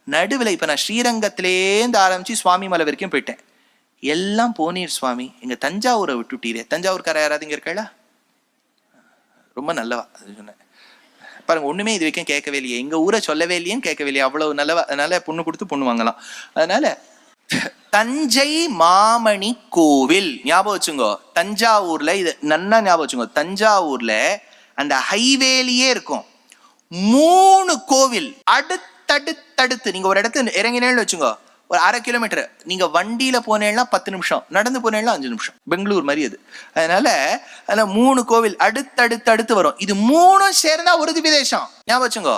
நடுவில் இப்ப நான் ஸ்ரீரங்கத்திலேருந்து ஆரம்பிச்சு சுவாமி மலை வரைக்கும் போயிட்டேன். எல்லாம் போனீர் சுவாமி, எங்க தஞ்சாவூரை விட்டுட்டீரே. தஞ்சாவூர்கார யாராவது இங்க இருக்கா? ரொம்ப நல்லவா அது சொன்னேன் பாருங்க. ஒண்ணுமே இது வரைக்கும் கேட்கவே இல்லையே, எங்க ஊரை சொல்லவே இல்லையேன்னு கேட்கவே இல்லையே, அவ்வளவு நல்லவா. அதனால பொண்ணு கொடுத்து பொண்ணு வாங்கலாம். அதனால தஞ்சை மாமணி கோவில் ஞாபகம் வச்சுங்கோ. தஞ்சாவூர்ல இது நன்னா ஞாபகம் வச்சுங்கோ. தஞ்சாவூர்ல அந்த ஹைவேலியே இருக்கும் 3 கோவில் அடுத்தடுத்தடுத்து. நீங்க ஒரு இடத்துல இறங்கினேன்னு வச்சுங்கோ, ஒரு 1/2 கிலோமீட்டர். நீங்க வண்டியில போனேன்னா 10 நிமிஷம், நடந்து போனேன்னா 5 நிமிஷம். பெங்களூர் மாதிரி அது. அதனால 3 கோவில் அடுத்தடுத்து வரும். இது 3 சேர்ந்தா ஒரு திவ்யதேசம். ஞாபகம் வச்சுங்கோ,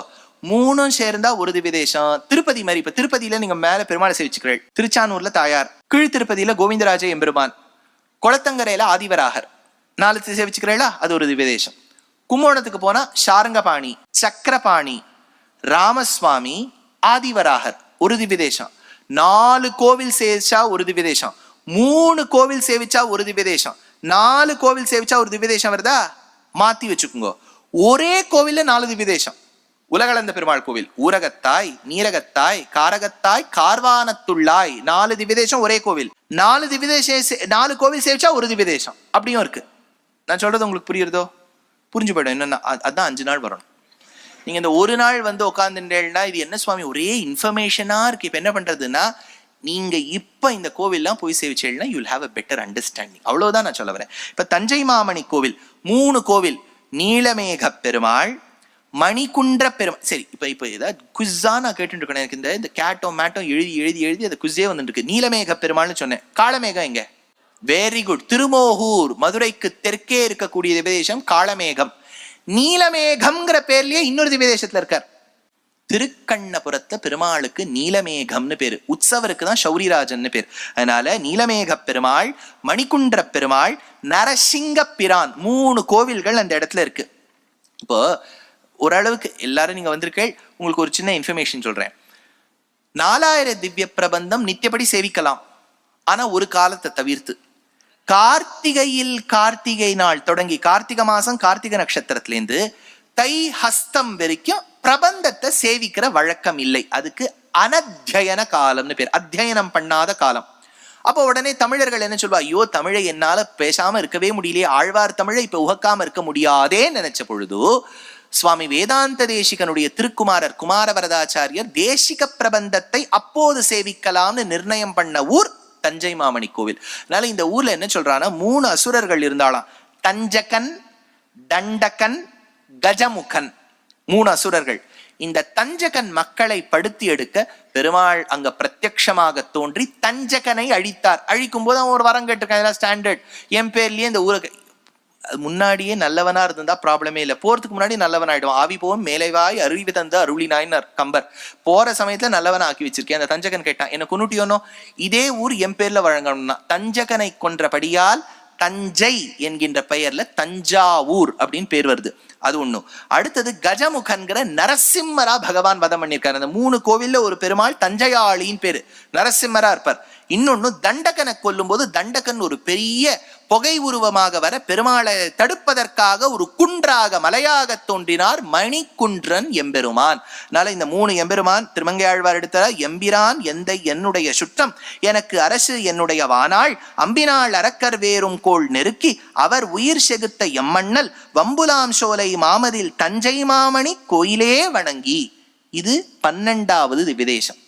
3 சேர்ந்தா ஒரு திவ்யதேசம். திருப்பதி மாதிரி. இப்ப திருப்பதியில நீங்க மேல பெருமாளை சேவிச்சுக்கிறீர்கள், திருச்சானூர்ல தாயார், கீழ் திருப்பதியில கோவிந்தராஜ எம்பெருமான், குளத்தங்கரையில ஆதிவராகர், 4 சேவிச்சுக்கிறீங்களா, அது ஒரு திவ்யதேசம். கும்போணத்துக்கு போனா சாரங்கபாணி, சக்கரபாணி, ராமசுவாமி, ஆதிவராகர், ஒரு திவ்யதேசம். 4 கோவில் சேவிச்சா ஒரு திவ்யதேசம், 3 கோவில் சேவிச்சா ஒரு திவ்யதேசம், 4 கோவில் சேவிச்சா ஒரு திவ்யதேசம் வருதா? மாத்தி வச்சுக்கோங்க. ஒரே கோவில்ல 4 திவ்யதேசம். உலகளந்த பெருமாள் கோவில், ஊரகத்தாய், நீரகத்தாய், காரகத்தாய், கார்வானத்துள்ளாய், 4 திவ்யதேசம் ஒரே கோவில். 4 கோவில் சேவிச்சா ஒரு திவ்யதேசம். அப்படியும் இருக்கு. நான் சொல்றது உங்களுக்கு புரியுறதோ? புரிஞ்சு போயிடும். என்னன்னா அதான் 5 நாள் வரணும். நீங்க இந்த ஒரு நாள் உட்காந்துட்டேன்னா இது என்ன சுவாமி ஒரே இன்ஃபர்மேஷனா இருக்கு, இப்ப என்ன பண்றதுன்னா, நீங்க இப்ப இந்த கோவில்லாம் போய் சேவிச்சேன்னா you will have a better understanding. அவ்வளவுதான் நான் சொல்ல வரேன். இப்ப தஞ்சை மாமணி கோவில் 3 கோவில், நீலமேக பெருமாள், மணிக்குன்ற பெருமாள். சரி, இப்ப ஏதாவது குஸ்ஸா நான் கேட்டு இருக்கேன். எனக்கு இந்த கேட்டோ மேட்டோ எழுதி அந்த குஸ்ஸே வந்துட்டு இருக்கு. நீலமேக பெருமாள்னு சொன்னேன். காளமேகம் எங்க? Very good. திருமோகூர், மதுரைக்கு தெற்கே இருக்கக்கூடிய திவ்யதேசம் காளமேகம். நீலமேகம்ங்கிற பேர்லயே இன்னொரு திவ்யதேசத்துல இருக்கார். திருக்கண்ணபுரத்துல பெருமாளுக்கு நீலமேகம்னு பேரு, உற்சவருக்கு தான் சௌரிராஜன் பேர். அதனால நீலமேக பெருமாள், மணிக்குன்ற பெருமாள், நரசிங்க பிரான், 3 கோவில்கள் அந்த இடத்துல இருக்கு. இப்போ ஓரளவுக்கு எல்லாரும் நீங்க வந்திருக்கீங்க. உங்களுக்கு ஒரு சின்ன இன்ஃபர்மேஷன் சொல்றேன். 4000 திவ்ய பிரபந்தம் நித்தியப்படி சேவிக்கலாம். ஆனா ஒரு காலத்தை தவிர்த்து கார்த்திகை நாள் தொடங்கி, கார்த்திகை மாசம் கார்த்திகை நட்சத்திரத்திலேருந்து தை ஹஸ்தம் வரைக்கும் பிரபந்தத்தை சேவிக்கிற வழக்கம் இல்லை. அதுக்கு அனத்தியன காலம்னு பேர், அத்தியனம் பண்ணாத காலம். அப்போ உடனே தமிழர்கள் என்ன சொல்வா, ஐயோ தமிழை என்னால பேசாம இருக்கவே முடியலையே, ஆழ்வார் தமிழை இப்ப உகக்காம இருக்க முடியாதே நினைச்ச பொழுது சுவாமி வேதாந்த தேசிகனுடைய திருக்குமாரர் குமாரவரதாச்சாரியர் தேசிக பிரபந்தத்தை அப்போது சேவிக்கலாம்னு நிர்ணயம் பண்ண ஊர் தஞ்சை மாமணி கோவில். அதனால இந்த ஊர்ல என்ன சொல்றான்னா, 3 அசுரர்கள் இருந்தாலாம். தஞ்சகன், தண்டகன், கஜமுகன், 3 அசுரர்கள். இந்த தஞ்சகன் மக்களை படுத்தி எடுக்க பெருமாள் அங்க பிரத்யக்ஷமாக தோன்றி தஞ்சகனை அழித்தார். அழிக்கும் போது அவன் ஒரு வரம் கேட்டிருக்கான், ஸ்டாண்டர்ட், என் பேர்லயே இந்த ஊருக்கு முன்னாடியே நல்லவனா இருந்தா ப்ராப்ளமே இல்லை. போறதுக்கு முன்னாடி நல்லவன் ஆயிடுவான். ஆவி போவும் மேலைவாய் அருவி தந்து அருளினாயின்னு கம்பர். போற சமயத்துல நல்லவனா ஆக்கி வச்சிருக்கேன். அந்த தஞ்சகன் கேட்டான், என்ன கொன்னுட்டியோனோ, இதே ஊர் என் பேர்ல வழங்கணும்னா. தஞ்சகனை கொன்றபடியால் தஞ்சை என்கின்ற பெயர்ல தஞ்சாவூர் அப்படின்னு பேர் வருது. அது ஒண்ணும். அடுத்தது கஜமுகன்கிற நரசிம்மரா பகவான் வதம் பண்ணியிருக்காரு. அந்த 3 கோவில்ல ஒரு பெருமாள் தஞ்சையாளின்னு பேரு, நரசிம்மரா இருப்பார். இன்னொன்னு தண்டகனை கொல்லும் போது தண்டகன் ஒரு பெரிய புகை உருவமாக வர பெருமாளை தடுப்பதற்காக ஒரு குன்றாக மலையாக தோன்றினார் மணிக்குன்றன் எம்பெருமான். அதனால இந்த 3 எம்பெருமான் திருமங்கை ஆழ்வார் எடுத்த எம்பிரான் எந்தை என்னுடைய சுற்றம், எனக்கு அரசு என்னுடைய வானாள், அம்பினாள் அரக்கர் வேறும் கோள் நெருக்கி அவர் உயிர் செகுத்த எம்மண்ணல் வம்புலாம் சோலை மாமதில் தஞ்சை மாமணி கோயிலே வணங்கி. இது 12வது திவ்யதேசம்.